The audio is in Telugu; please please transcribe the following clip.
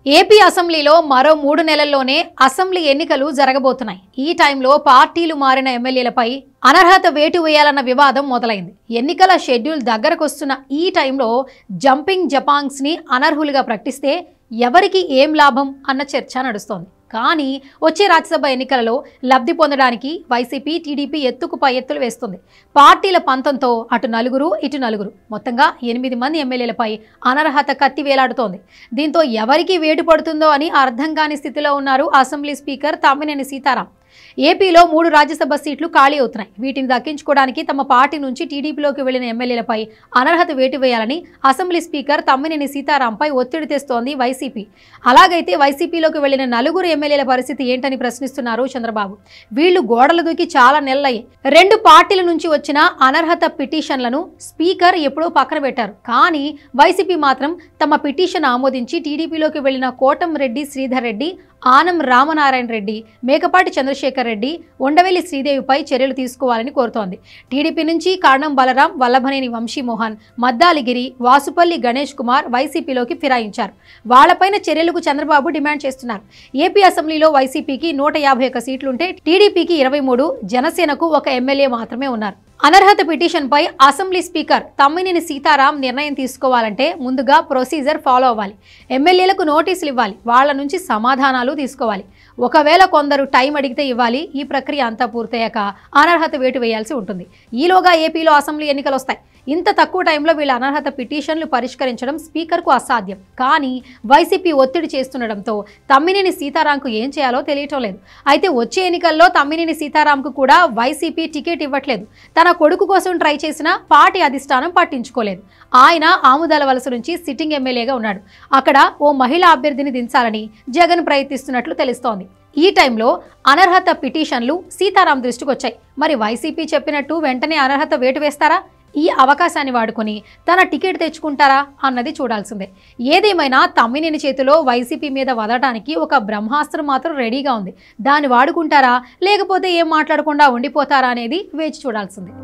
ఏపీ అసెంబ్లీలో మరో 3 నెలల్లోనే అసెంబ్లీ ఎన్నికలు జరగబోతున్నాయి. ఈ టైంలో పార్టీలు మారిన ఎమ్మెల్యేలపై అనర్హత వేటు వేయాలన్న వివాదం మొదలైంది. ఎన్నికల షెడ్యూల్ దగ్గరకొస్తున్న ఈ టైంలో జంపింగ్ జపాంగ్స్ ని అనర్హులుగా ప్రకటిస్తే ఎవరికి ఏం లాభం అన్న చర్చ నడుస్తోంది. కానీ వచ్చే రాజ్యసభ ఎన్నికలలో లబ్ధి పొందడానికి వైసీపీ, టీడీపీ ఎత్తుకు పై ఎత్తులు వేస్తుంది. పార్టీల పంతంతో అటు నలుగురు ఇటు నలుగురు మొత్తంగా 8 మంది ఎమ్మెల్యేలపై అనర్హత కత్తి వేలాడుతోంది. దీంతో ఎవరికి వేటు పడుతుందో అని అర్థం కాని స్థితిలో ఉన్నారు అసెంబ్లీ స్పీకర్ తమ్మినేని సీతారాం. ఏపీలో 3 రాజ్యసభ సీట్లు ఖాళీ అవుతున్నాయి. వీటిని దక్కించుకోవడానికి తమ పార్టీ నుంచి టీడీపీలోకి వెళ్లిన ఎమ్మెల్యేలపై అనర్హత వేటు వేయాలని అసెంబ్లీ స్పీకర్ తమ్మినేని సీతారాంపై ఒత్తిడి తెస్తోంది వైసీపీ. అలాగైతే వైసీపీలోకి వెళ్లిన 4 ఎమ్మెల్యేల పరిస్థితి ఏంటని ప్రశ్నిస్తున్నారు చంద్రబాబు. వీళ్లు గోడలు దూకి చాలా నెలలయ్యాయి. 2 పార్టీల నుంచి వచ్చిన అనర్హత పిటిషన్లను స్పీకర్ ఎప్పుడో పక్కన పెట్టారు. కానీ వైసీపీ మాత్రం తమ పిటిషన్ ఆమోదించి టీడీపీలోకి వెళ్లిన కోటంరెడ్డి శ్రీధర్ రెడ్డి, ఆనం రామనారాయణ రెడ్డి, మేకపాటి చంద్రశేఖర్ రెడ్డి, ఉండవెల్లి శ్రీదేవిపై చర్యలు తీసుకోవాలని కోరుతోంది. టీడీపీ నుంచి కరణం బలరాం, వల్లభనేని వంశీమోహన్, మద్దాలిగిరి, వాసుపల్లి గణేష్ కుమార్ వైసీపీలోకి ఫిరాయించారు. వాళ్లపైన చర్యలకు చంద్రబాబు డిమాండ్ చేస్తున్నారు. ఏపీ అసెంబ్లీలో వైసీపీకి 151 సీట్లుంటే టీడీపీకి 23, జనసేనకు 1 ఎమ్మెల్యే మాత్రమే ఉన్నారు. అనర్హత పిటిషన్పై అసెంబ్లీ స్పీకర్ తమ్మినేని సీతారాం నిర్ణయం తీసుకోవాలంటే ముందుగా ప్రొసీజర్ ఫాలో అవ్వాలి. ఎమ్మెల్యేలకు నోటీసులు ఇవ్వాలి. వాళ్ల నుంచి సమాధానాలు తీసుకోవాలి. ఒకవేళ కొందరు టైం అడిగితే ఇవ్వాలి. ఈ ప్రక్రియ అంతా పూర్తయ్యాక అనర్హత వేటు వేయాల్సి ఉంటుంది. ఈలోగా ఏపీలో అసెంబ్లీ ఎన్నికలు వస్తాయి. ఇంత తక్కువ టైంలో వీళ్ళ అనర్హత పిటిషన్లు పరిష్కరించడం స్పీకర్కు అసాధ్యం. కానీ వైసీపీ ఒత్తిడి చేస్తుండటంతో తమ్మినేని సీతారాంకు ఏం చేయాలో తెలియటం లేదు. అయితే వచ్చే ఎన్నికల్లో తమ్మినేని సీతారాంకు కూడా వైసీపీ టికెట్ ఇవ్వట్లేదు. తన కొడుకు కోసం ట్రై చేసిన పార్టీ అధిష్టానం పట్టించుకోలేదు. ఆయన ఆముదాల వలస నుంచి సిట్టింగ్ ఎమ్మెల్యేగా ఉన్నాడు. అక్కడ ఓ మహిళా అభ్యర్థిని దించాలని జగన్ ప్రయత్నిస్తున్నట్లు తెలుస్తోంది. ఈ టైంలో అనర్హత పిటిషన్లు సీతారాం దృష్టికి వచ్చాయి. మరి వైసీపీ చెప్పినట్టు వెంటనే అనర్హత వేటు వేస్తారా? ఈ అవకాశాన్ని వాడుకొని తన టికెట్ తెచ్చుకుంటారా అన్నది చూడాల్సిందే. ఏదేమైనా తమ్మినేని చేతిలో వైసీపీ మీద వదలడానికి ఒక బ్రహ్మాస్త్రం మాత్రం రెడీగా ఉంది. దాన్ని వాడుకుంటారా లేకపోతే ఏం మాట్లాడకుండా ఉండిపోతారా అనేది వేచి చూడాల్సిందే.